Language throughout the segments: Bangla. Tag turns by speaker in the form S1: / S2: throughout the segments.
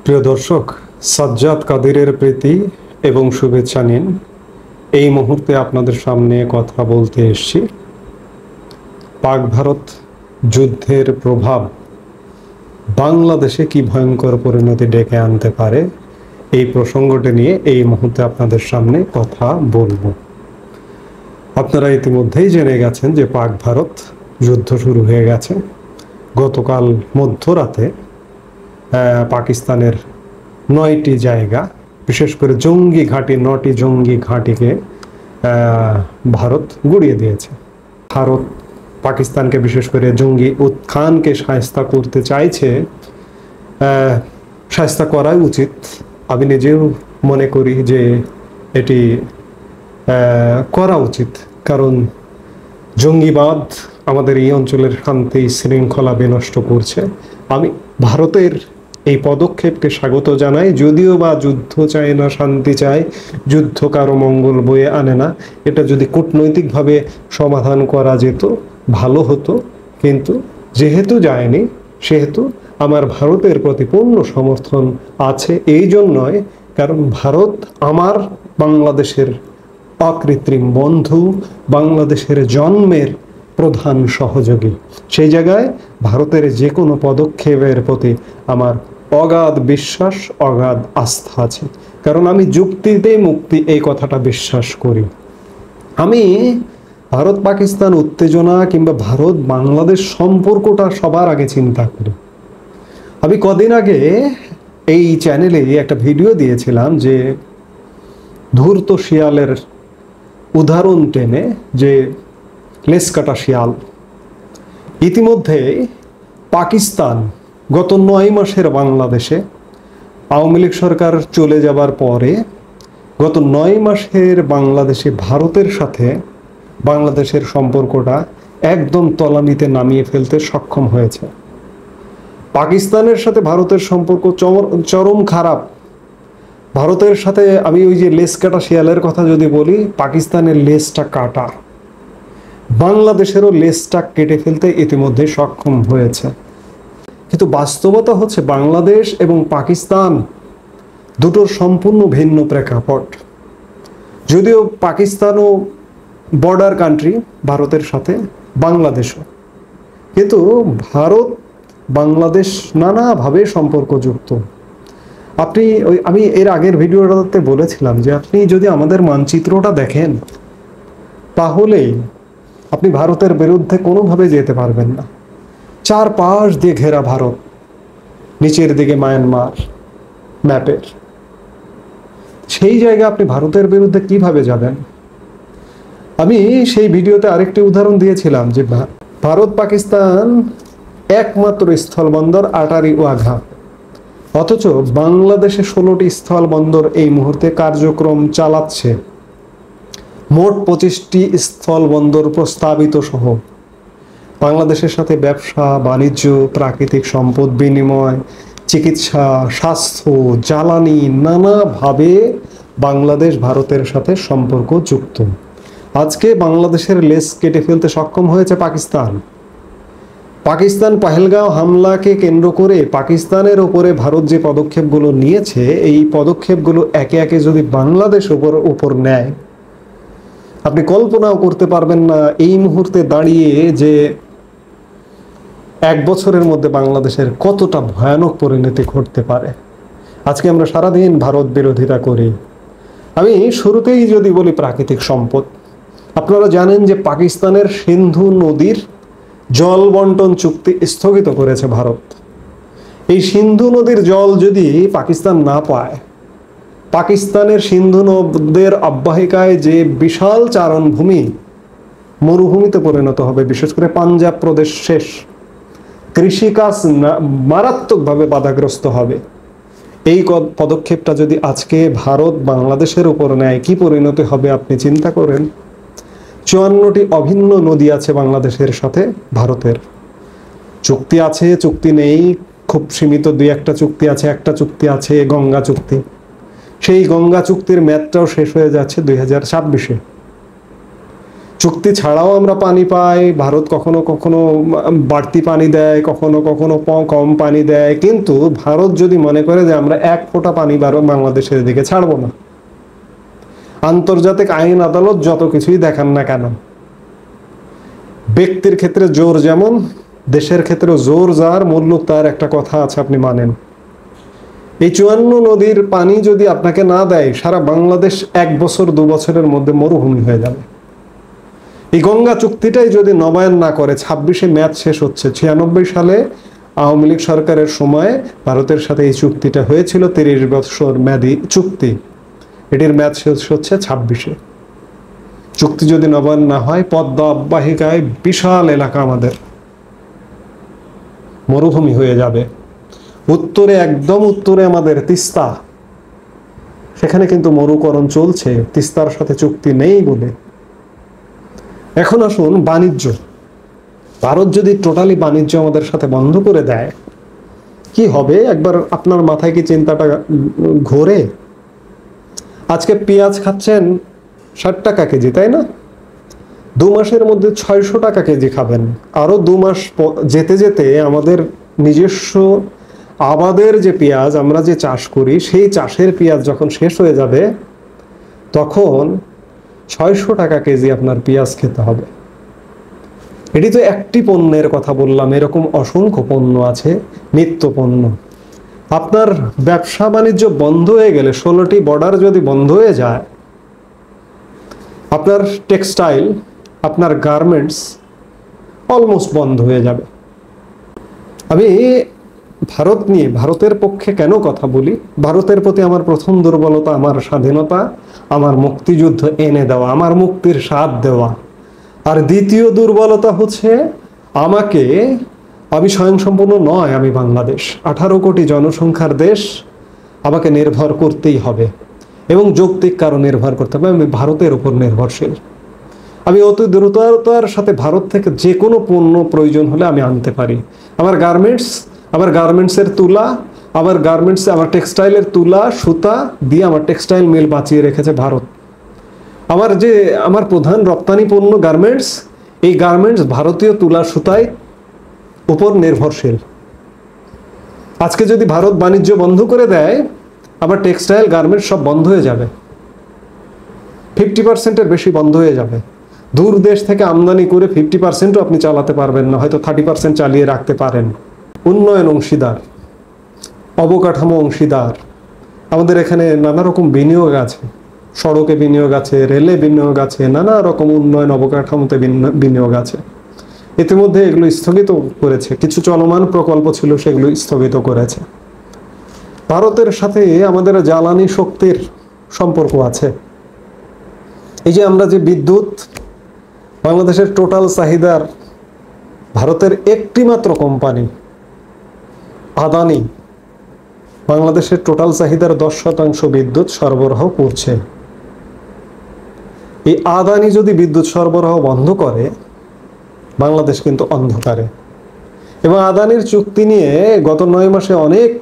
S1: প্রিয় দর্শক, সাজ্জাদ কাদিরের প্রীতি এবং শুভেচ্ছা নিন। এই মুহূর্তে আপনাদের সামনে কথা বলতে এসেছি পাক ভারত যুদ্ধের প্রভাব বাংলাদেশে কি ভয়ঙ্কর পরিণতি ডেকে আনতে পারে, এই প্রসঙ্গটি নিয়ে এই মুহূর্তে আপনাদের সামনে কথা বলবো। আপনারা ইতিমধ্যেই জেনে গেছেন যে পাক ভারত যুদ্ধ শুরু হয়ে গেছে। গতকাল মধ্যরাতে পাকিস্তানের 9টি জায়গা, বিশেষ করে জঙ্গি ঘাঁটি, 9টি জঙ্গি ঘাঁটিকে ভারত গুড়িয়ে দিয়েছে। ভারত পাকিস্তানকে, বিশেষ করে জঙ্গি উত্থানকে শায়েস্তা করতে চাইছে। শায়েস্তা করাই উচিত। আমি নিজেও মনে করি যে এটি করা উচিত, কারণ জঙ্গিবাদ আমাদের এই অঞ্চলের শান্তি শৃঙ্খলা বিনষ্ট করছে। আমি ভারতের এই পদক্ষেপকে স্বাগত জানাই, যদিও বা যুদ্ধ চায় না, শান্তি চায়। যুদ্ধ কারো মঙ্গল বয়ে আনে না। এটা যদি কূটনৈতিকভাবে সমাধান করা যেত ভালো হতো, কিন্তু যেহেতু যায়নি সেহেতু আমার ভারতের প্রতি পূর্ণ সমর্থন আছে। এই জন্যই কারণ ভারত আমার বাংলাদেশের অকৃত্রিম বন্ধু, বাংলাদেশের জন্মের প্রধান সহযোগী। সেই জায়গায় ভারতের যে কোনো পদক্ষেপের প্রতি আমার অগাধ বিশ্বাস, অগাধ আস্থা আছে, কারণ আমি যুক্তিতেই মুক্তি এই কথাটা বিশ্বাস করি। আমি ভারত পাকিস্তান উত্তেজনা কিংবা ভারত বাংলাদেশ সম্পর্কটা সবার আগে চিন্তা করি। আমি কদিন আগে এই চ্যানেলে একটা ভিডিও দিয়েছিলাম যে ধূর্ত শিয়ালের উদাহরণ টেনে, যে লেজ কাটা শিয়াল। ইতিমধ্যে পাকিস্তান গত 9 মাসের বাংলাদেশে আওয়ামী লীগ সরকার চলে যাবার পরে গত 9 মাসের বাংলাদেশে ভারতের সাথে বাংলাদেশের সম্পর্কটা একদম তলানিতে নামিয়ে ফেলতে সক্ষম হয়েছে। পাকিস্তানের সাথে ভারতের সম্পর্ক চরম খারাপ। ভারতের সাথে আমি ওই যে লেজ কাটা শিয়ালের কথা যদি বলি, পাকিস্তানের লেজটা কাটা, বাংলাদেশেরও লেজটা কেটে ফেলতে ইতিমধ্যে সক্ষম হয়েছে। কিন্তু বাস্তবতা হচ্ছে বাংলাদেশ এবং পাকিস্তান দুটোর সম্পূর্ণ ভিন্ন প্রেক্ষাপট। যদিও পাকিস্তানও বর্ডার কান্ট্রি ভারতের সাথে, বাংলাদেশও, কিন্তু ভারত বাংলাদেশ নানাভাবে সম্পর্কযুক্ত। আমি এর আগের ভিডিওটাতে বলেছিলাম যে আপনি যদি আমাদের মানচিত্রটা দেখেন তাহলেই আপনি ভারতের বিরুদ্ধে কোনোভাবে যেতে পারবেন না। 4 পাশ দিয়ে ঘেরা ভারত, নিচের দিকে মায়ানমার ম্যাপের। সেই জায়গায় আপনি ভারতের বিরুদ্ধে কিভাবে যাবেন? আমি সেই ভিডিওতে আরেকটি উদাহরণ দিয়েছিলাম যে ভারত পাকিস্তান একমাত্র স্থলবন্দর আটারি ওয়াঘা, অথচ বাংলাদেশে 16টি স্থলবন্দর এই মুহূর্তে কার্যক্রম চালাচ্ছে। মোট 25টি স্থলবন্দর প্রস্তাবিত সহ বাংলাদেশের সাথে ব্যবসা বাণিজ্য, প্রাকৃতিক সম্পদ বিনিময়, চিকিৎসা, স্বাস্থ্য, জ্বালানি, নানাভাবে বাংলাদেশ ভারতের সাথে সম্পর্ক যুক্ত। আজকে বাংলাদেশের লেজ কেটে ফেলতে সক্ষম হয়েছে পাকিস্তান পহেলগাঁও হামলাকে কেন্দ্র করে পাকিস্তানের ওপরে ভারত যে পদক্ষেপগুলো নিয়েছে, এই পদক্ষেপগুলো একে একে যদি বাংলাদেশ উপর নেয়, আপনি কল্পনাও করতে পারবেন না এই মুহূর্তে দাঁড়িয়ে যে 1 বছরের মধ্যে বাংলাদেশের কতটা ভয়ানক পরিণতি ঘটতে পারে। আজকে আমরা সারাদিন ভারত বিরোধিতা করি। আমি শুরুতেই যদি বলি প্রাকৃতিক সম্পদ, আপনারা জানেন যে পাকিস্তানের সিন্ধু নদীর জল বন্টন চুক্তি স্থগিত করেছে ভারত। এই সিন্ধু নদীর জল যদি পাকিস্তান না পায়, পাকিস্তানের সিন্ধু নদের অববাহিকায় যে বিশাল চারণভূমি মরুভূমিতে পরিণত হবে, বিশেষ করে পাঞ্জাব প্রদেশ শেষ। কৃষিকাজ মারাত্মকভাবে বাধাগ্রস্ত হবে। এই পদক্ষেপটা যদি আজকে ভারত বাংলাদেশের উপর নেয়, কি পরিণতি হবে আপনি চিন্তা করেন। 54টি অভিন্ন নদী আছে বাংলাদেশের সাথে ভারতের। চুক্তি আছে, চুক্তি নেই, খুব সীমিত 2-1টা চুক্তি আছে। একটা চুক্তি আছে গঙ্গা চুক্তি। সেই গঙ্গা চুক্তির মেয়াদটাও শেষ হয়ে যাচ্ছে 2026-এ। চুক্তি ছাড়াও আমরা পানি পাই, ভারত কখনো কখনো বাড়তি পানি দেয়, কখনো কখনো কম পানি দেয়, কিন্তু ভারত যদি মনে করে যে আমরা এক ফোঁটা পানি বাংলাদেশের দিকে ছাড়বো না, আন্তর্জাতিক আইন আদালত যত কিছুই দেখান না কেন, ব্যক্তির ক্ষেত্রে জোর যেমন, দেশের ক্ষেত্রে জোর যার মুল্লুক তার একটা কথা আছে, আপনি মানেন। এই 54 নদীর পানি যদি আপনাকে না দেয়, সারা বাংলাদেশ 1 বছর 2 বছরের মধ্যে মরুভূমি হয়ে যাবে। এই গঙ্গা চুক্তিটাই যদি নবায়ন না করে, 26-এ মেয়াদ শেষ হচ্ছে। 96 সালে আওয়ামী লীগ সরকারের সময় ভারতের সাথে এই চুক্তিটা হয়েছিল, 30 বছর মেয়াদী চুক্তি। এটির মেয়াদ শেষ হচ্ছে 26-এ। চুক্তি যদি নবায়ন না হয়, পদ্মা অববাহিকায় বিশাল এলাকা আমাদের মরুভূমি হয়ে যাবে। উত্তরে, একদম উত্তরে আমাদের তিস্তা, সেখানে কিন্তু মরুকরণ চলছে, তিস্তার সাথে চুক্তি নেই বলে। এখন আসুন বাণিজ্য। ভারত যদি টোটালি বাণিজ্য আমাদের সাথে বন্ধ করে দেয়, কি হবে? একবার আপনার মাথায় কি চিন্তাটা ঘোরে? আজকে পেঁয়াজ খাচ্ছেন 60 টাকা কেজি, তাই না? 2 মাসের মধ্যে 600 টাকা কেজি খাবেন। আরো 2 মাস যেতে যেতে আমাদের নিজস্ব আবাদের যে পেঁয়াজ আমরা যে চাষ করি, সেই চাষের পেঁয়াজ যখন শেষ হয়ে যাবে, তখন 600 টাকা কেজি আপনার পেঁয়াজ খেতে হবে। এটি তো একটি পণ্যের কথা বললাম, এরকম অসংখ্য পণ্য আছে, নিত্য পণ্য। আপনার ব্যবসা বাণিজ্য বন্ধ হয়ে গেলে, 16টি বর্ডার যদি বন্ধ হয়ে যায়, আপনার টেক্সটাইল, আপনার গার্মেন্টস অলমোস্ট বন্ধ হয়ে যাবে। আমি ভারত নিয়ে, ভারতের পক্ষে কেন কথা বলি? ভারতের প্রতি আমার প্রথম দুর্বলতা আমার স্বাধীনতা, আমার মুক্তিযুদ্ধ এনে দেওয়া, আমার মুক্তির স্বাদ দেওয়া। আর দ্বিতীয় দুর্বলতা হচ্ছে আমি স্বয়ংসম্পূর্ণ নয়, আমি বাংলাদেশ, 18 কোটি জনসংখ্যার দেশ, আমাকে নির্ভর করতেই হবে এবং যৌক্তিক কারণ নির্ভর করতে হবে। আমি ভারতের উপর নির্ভরশীল। আমি অতি দ্রুততার সাথে ভারত থেকে যে কোনো পণ্য প্রয়োজন হলে আমি আনতে পারি। আমার গার্মেন্টসের তুলা, আমার টেক্সটাইলের তুলা সুতা দিয়ে আমার টেক্সটাইল মিল বাঁচিয়ে রেখেছে ভারত। আমার প্রধান রপ্তানি পণ্য গার্মেন্টস, এই গার্মেন্টস ভারতীয় তুলা সুতায় উপর নির্ভরশীল। আজকে যদি ভারত বাণিজ্য বন্ধ করে দেয়, আমার টেক্সটাইল গার্মেন্টস সব বন্ধ হয়ে যাবে, 50%-এর বেশি বন্ধ হয়ে যাবে। দূর দেশ থেকে আমদানি করে 50%ও আপনি চালাতে পারবেন না, হয়তো 30% চালিয়ে রাখতে পারেন। উন্নয়ন অংশীদার, অবকাঠামো অংশীদার, আমাদের এখানে নানা রকম বিনিয়োগ আছে, সড়কে বিনিয়োগ আছে, রেলে বিনিয়োগ আছে, নানা রকম উন্নয়ন অবকাঠামোতে বিনিয়োগ আছে। ইতিমধ্যে এগুলো স্থগিত করেছে, কিছু চলমান প্রকল্প ছিল সেগুলো স্থগিত করেছে। ভারতের সাথে আমাদের জ্বালানি শক্তির সম্পর্ক আছে। এই যে আমরা যে বিদ্যুৎ, বাংলাদেশের টোটাল চাহিদার ভারতের একটি মাত্র কোম্পানি আদানি বাংলাদেশের টোটাল চাহিদার 10% বিদ্যুৎ সরবরাহ করছে। এই আদানি যদি বিদ্যুৎ সরবরাহ বন্ধ করে, বাংলাদেশ কিন্তু অন্ধকারে। এবং আদানির চুক্তি নিয়ে গত 9 মাসে অনেক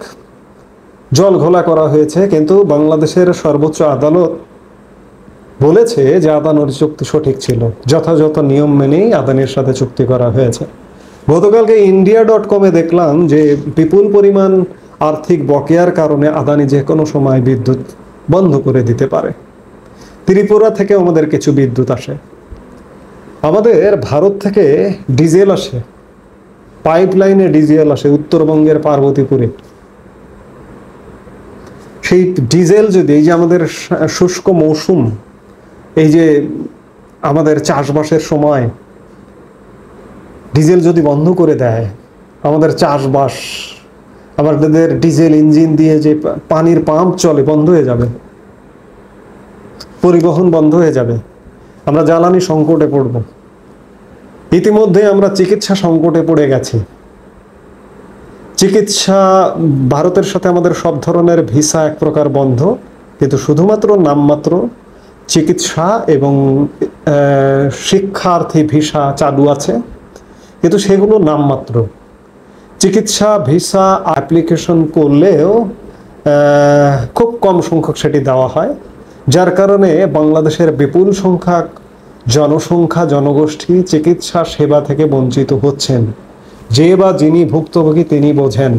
S1: জল ঘোলা করা হয়েছে, কিন্তু বাংলাদেশের সর্বোচ্চ আদালত বলেছে যে আদানির চুক্তি সঠিক ছিল, যথাযথ নিয়ম মেনেই আদানির সাথে চুক্তি করা হয়েছে। গতকালকে India.com-এ দেখলাম যে বিপুল পরিমাণ আর্থিক বকেয়ার কারণে আদানি যে কোনো সময় বিদ্যুৎ বন্ধ করে দিতে পারে। ত্রিপুরা থেকে আমাদের কিছু বিদ্যুৎ আসে, আমাদের ভারত থেকে ডিজেল আসে, পাইপলাইনে ডিজেল আসে উত্তরবঙ্গের পার্বতীপুরে। সেই ডিজেল যদি, এই যে আমাদের শুষ্ক মৌসুম, এই যে আমাদের চাষবাসের সময় ডিজেল যদি বন্ধ করে দেয়, আমাদের চাষবাস, আমাদের ডিজেল ইঞ্জিন দিয়ে যে পানির পাম্প চলে বন্ধ হয়ে যাবে, পরিবহন বন্ধ হয়ে যাবে, আমরা জ্বালানি সংকটে পড়ব। ইতিমধ্যে আমরা চিকিৎসা সংকটে পড়ে গেছি। চিকিৎসা, ভারতের সাথে আমাদের সব ধরনের ভিসা এক প্রকার বন্ধ, কিন্তু শুধুমাত্র নামমাত্র চিকিৎসা এবং শিক্ষার্থী ভিসা চালু আছে, কিন্তু সেগুলো নামমাত্র। চিকিৎসা ভিসা অ্যাপ্লিকেশন করলেও খুব কম সংখ্যক সেটি দেওয়া হয়, যার কারণে বাংলাদেশের বিপুল সংখ্যক জনসংখ্যা জনগোষ্ঠী চিকিৎসা সেবা থেকে বঞ্চিত হচ্ছেন। যে বা যিনি ভুক্তভোগী তিনি বোঝেন।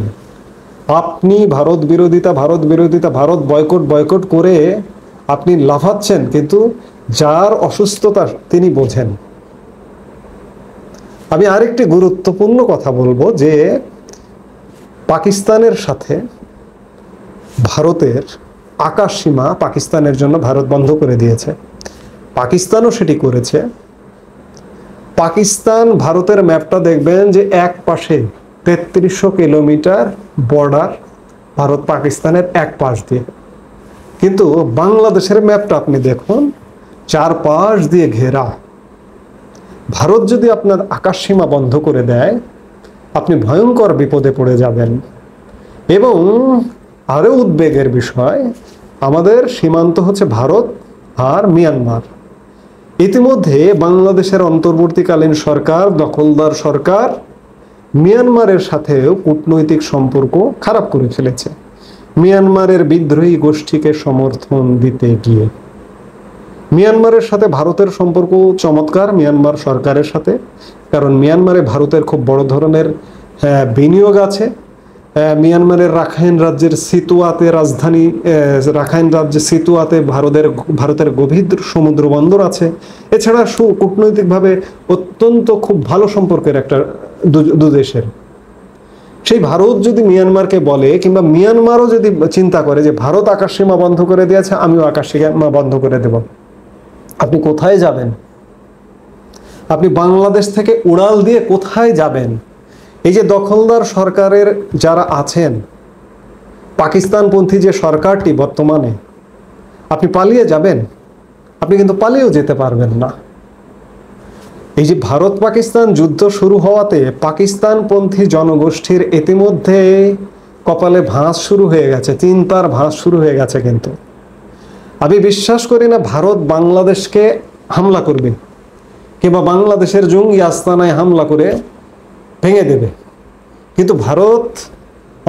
S1: আপনি ভারত বিরোধিতা ভারত বয়কট করে আপনি লাফাচ্ছেন, কিন্তু যার অসুস্থতা তিনি বোঝেন। আমি আরেকটি গুরুত্বপূর্ণ কথা বলবো যে পাকিস্তানের সাথে ভারতের আকাশ সীমা পাকিস্তানের জন্য ভারত বন্ধ করে দিয়েছে। পাকিস্তানও সেটি করেছে। পাকিস্তান ভারতের ম্যাপটা দেখবেন যে এক পাশে 3300 কিলোমিটার বর্ডার ভারত পাকিস্তানের এক পাশ দিয়ে, কিন্তু বাংলাদেশের ম্যাপটা আপনি দেখুন চারপাশ দিয়ে ঘেরা। ভারত যদি আপনার আকাশ সীমা বন্ধ করে দেয় আপনি ভয়ঙ্কর বিপদে পড়ে যাবেন। এবং আরও উদ্বেগের বিষয়, আমাদের সীমান্ত হচ্ছে ভারত আর মিয়ানমার। ইতিমধ্যে বাংলাদেশের অন্তর্বর্তীকালীন সরকার, দখলদার সরকার, মিয়ানমারের সাথেও কূটনৈতিক সম্পর্ক খারাপ করে ফেলেছে মিয়ানমারের বিদ্রোহী গোষ্ঠীকে সমর্থন দিতে গিয়ে। মিয়ানমারের সাথে ভারতের সম্পর্ক চমৎকার, মিয়ানমার সরকারের সাথে, কারণ মিয়ানমারে ভারতের খুব বড় ধরনের বিনিয়োগ আছে। মিয়ানমারের রাখাইন রাজ্যের সিতুয়াতে রাজধানী, রাখাইন রাজ্যের সিতুয়াতে ভারতের গভীর সমুদ্র বন্দর আছে। এছাড়া কূটনৈতিকভাবে অত্যন্ত খুব ভালো সম্পর্কের একটা দু দেশের। সেই ভারত যদি মিয়ানমারকে বলে, কিংবা মিয়ানমারও যদি চিন্তা করে যে ভারত আকাশ সীমা বন্ধ করে দিয়েছে, আমিও আকাশ সীমা বন্ধ করে দেব, আপনি কোথায় যাবেন? আপনি বাংলাদেশ থেকে উড়াল দিয়ে কোথায় যাবেন? এই যে দখলদার সরকারের যারা আছেন, পাকিস্তানপন্থী যে সরকারটি বর্তমানে, আপনি পালিয়ে যাবেন? আপনি কিন্তু পালিয়েও যেতে পারবেন না। এই যে ভারত পাকিস্তান যুদ্ধ শুরু হওয়াতে পাকিস্তানপন্থী জনগোষ্ঠীর ইতিমধ্যে কপালে ভাঁজ শুরু হয়ে গেছে, চিন্তার ভাঁজ শুরু হয়ে গেছে। কিন্তু আমি বিশ্বাস করি না ভারত বাংলাদেশকে হামলা করবে, কিংবা বাংলাদেশের জঙ্গি আস্তানায় হামলা করে ভেঙে দেবে। কিন্তু ভারত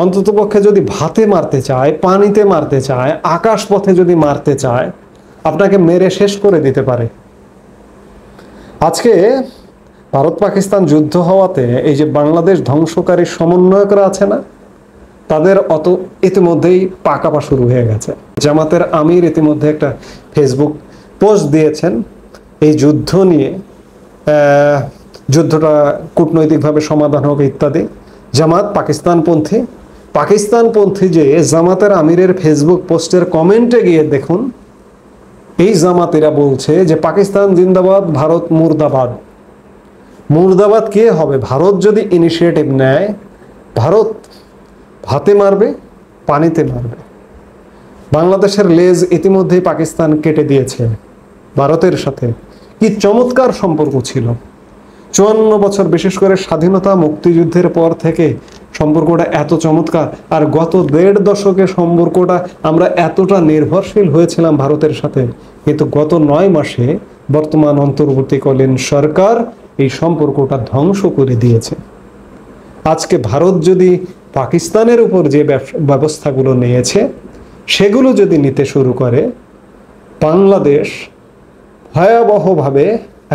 S1: অন্ততপক্ষে যদি ভাতে মারতে চায়, পানিতে মারতে চায়, আকাশ পথে যদি মারতে চায়, আপনাকে মেরে শেষ করে দিতে পারে। আজকে ভারত পাকিস্তান যুদ্ধ হওয়াতে এই যে বাংলাদেশ ধ্বংসকারী সমন্বয়করা আছে না, তাদের ইতিমধ্যেই পাকাপা শুরু হয়ে গেছে। জামাতের আমির ইতিমধ্যে একটা ফেসবুক পোস্ট দিয়েছেন এই যুদ্ধ নিয়ে, যুদ্ধটা কূটনৈতিকভাবে সমাধান হবে ইত্যাদি। জামাত পাকিস্তানপন্থী যে জামাতের আমিরের ফেসবুক পোস্টের কমেন্টে গিয়ে দেখুন, এই জামাতিরা বলছে যে পাকিস্তান জিন্দাবাদ, ভারত মুর্দাবাদ। মুর্দাবাদ কে হবে? ভারত যদি ইনিশিয়েটিভ নেয়, ভারত ভাতে মারবে, পানিতে মারবে। বাংলাদেশের লেজ ইতিমধ্যেই পাকিস্তান কেটে দিয়েছে ভারতের সাথে। কি চমৎকার সম্পর্ক ছিল! 54 বছর, বিশেষ করে স্বাধীনতা মুক্তিযুদ্ধের পর থেকে সম্পর্কটা এত চমৎকার। আর গত 1.5 দশকে সম্পর্কটা আমরা এতটা নির্ভরশীল হয়েছিলাম ভারতের সাথে, কিন্তু গত 9 মাসে বর্তমান অন্তর্বর্তীকালীন সরকার এই সম্পর্কটা ধ্বংস করে দিয়েছে। আজকে ভারত যদি পাকিস্তানের উপর যে ব্যবস্থাগুলো নিয়েছে সেগুলো যদি নিতে শুরু করে, বাংলাদেশ ভয়াবহভাবে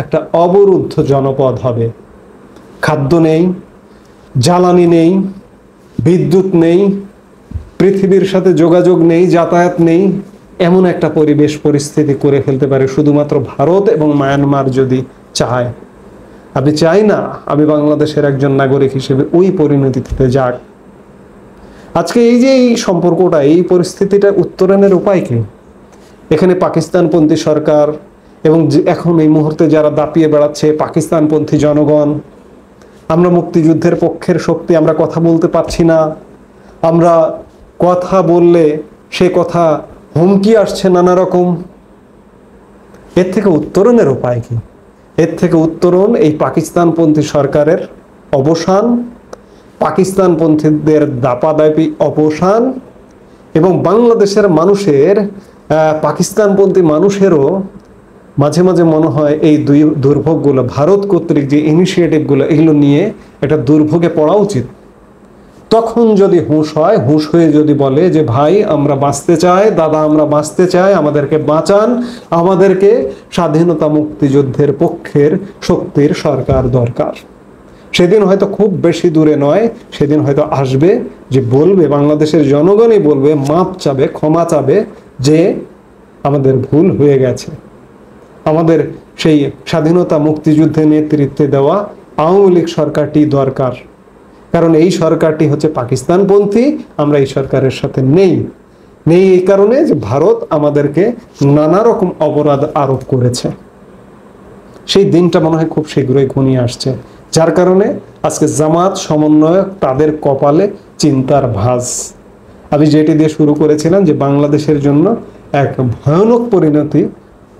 S1: একটা অবরুদ্ধ জনপদ হবে। খাদ্য নেই, জ্বালানি নেই, বিদ্যুৎ নেই, পৃথিবীর সাথে যোগাযোগ নেই, যাতায়াত নেই, এমন একটা পরিস্থিতি করে ফেলতে পারে শুধুমাত্র ভারত এবং মায়ানমার যদি চায়। আমি চাই না আমি বাংলাদেশের একজন নাগরিক হিসেবে ওই পরিণতিতে যাক। আজকে এই যে এই সম্পর্কটা, এই পরিস্থিতিটা উত্তরণের উপায় কি? এখানে পাকিস্তানপন্থী সরকার এবং এখন এই মুহূর্তে যারা দাপিয়ে বেড়াচ্ছে পাকিস্তানপন্থী জনগণ, আমরা মুক্তিযুদ্ধের পক্ষের শক্তি, আমরা কথা বলতে পারছি না। আমরা কথা বললে সে কথা হুমকি আসছে নানা রকম। এর থেকে উত্তরণের উপায় কি? এর থেকে উত্তরণ এই পাকিস্তানপন্থী সরকারের অবসান, পাকিস্তানপন্থীদের দাপাদাপি অবসান, এবং বাংলাদেশের মানুষের, পাকিস্তানপন্থী মানুষেরও মাঝে মাঝে মনে হয় এই দুর্ভোগগুলো, ভারত কর্তৃক যে ইনিশিয়েটিভগুলো, এগুলো নিয়ে একটা দুর্ভোগে পড়া উচিত। তখন যদি হুঁশ হয়, হুঁশ হয়ে যদি বলে যে ভাই আমরা বাঁচতে চাই, দাদা আমরা বাঁচতে চাই, আমাদেরকে বাঁচান, আমাদেরকে স্বাধীনতা মুক্তিযুদ্ধের পক্ষের শক্তির সরকার দরকার, সেদিন হয়তো খুব বেশি দূরে নয়, সেদিন হয়তো আসবে যে বলবে, বাংলাদেশের জনগণই বলবে, মাপ চাবে, ক্ষমা চাবে যে আমাদের ভুল হয়ে গেছে, আমাদের সেই স্বাধীনতা মুক্তিযুদ্ধে নেতৃত্বে দেওয়া আওয়ামী লীগ সরকারটি দরকার, কারণ এই সরকারটি হচ্ছে পাকিস্তানপন্থী, আমরা এই সরকারের সাথে নেই এই কারণে যে ভারত আমাদেরকে নানা রকম অপরাধ আরোপ করেছে। সেই দিনটা মনে হয় খুব শীঘ্রই ঘনিয়ে আসছে, যার কারণে আজকে জামাত সমন্বয়ক তাদের কপালে চিন্তার ভাঁজ। আমি যেটি দিয়ে শুরু করেছিলাম যে বাংলাদেশের জন্য এক ভয়ানক পরিণতি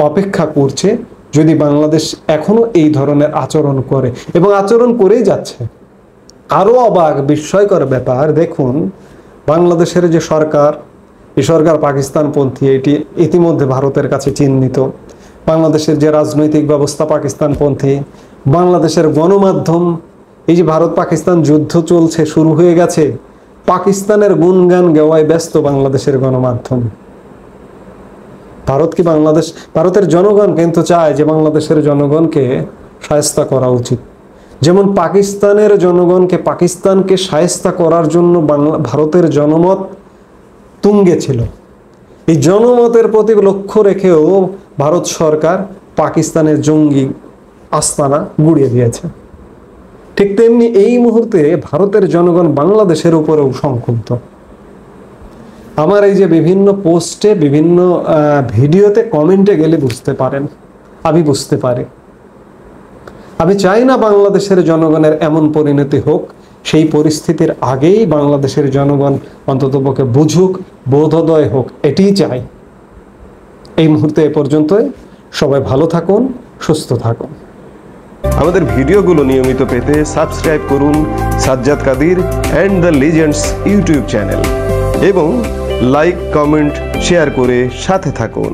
S1: অপেক্ষা করছে যদি বাংলাদেশ এখনো এই ধরনের আচরণ করে, এবং আচরণ করেই যাচ্ছে। আরো অবাক বিস্ময়কর ব্যাপার, দেখুন বাংলাদেশের যে সরকার, এই সরকার পাকিস্তানপন্থী, এটি ইতিমধ্যে ভারতের কাছে চিহ্নিত। বাংলাদেশের যে রাজনৈতিক ব্যবস্থা পাকিস্তানপন্থী, বাংলাদেশের গণমাধ্যম, এই যে ভারত পাকিস্তান যুদ্ধ চলছে, শুরু হয়ে গেছে, পাকিস্তানের গুণগান গাওয়ায় ব্যস্ত বাংলাদেশের গণমাধ্যম। ভারতের জনগণ কিন্তু চায় যে বাংলাদেশের জনগণকে শায়েস্তা করা উচিত, যেমন পাকিস্তানের জনগণকে, পাকিস্তানকে শায়েস্তা করার জন্য ভারতের জনমত তুঙ্গে ছিল। এই জনমতের প্রতি লক্ষ্য রেখেও ভারত সরকার পাকিস্তানের জঙ্গি আস্তানা গুড়িয়ে দিয়েছে। ঠিক তেমনি এই মুহূর্তে ভারতের জনগণ বাংলাদেশের উপরেও সংক্ষুব্ধ। আমার এই যে বিভিন্ন পোস্টে, বিভিন্ন ভিডিওতে কমেন্টে গেলে বুঝতে পারেন, আমি বুঝতে পারি। আমি চাই না বাংলাদেশের জনগণের এমন পরিণতি হোক, সেই পরিস্থিতির আগেই বাংলাদেশের জনগণ অন্ততপক্ষে বুঝুক, বোধোদয় হোক, এটিই চাই। এই মুহূর্তে এ পর্যন্তই। সবাই ভালো থাকুন, সুস্থ থাকুন।
S2: আমাদের ভিডিওগুলো নিয়মিত পেতে সাবস্ক্রাইব করুন Sajjad Kadir and the legends YouTube channel এবং লাইক, কমেন্ট, শেয়ার করে সাথে থাকুন।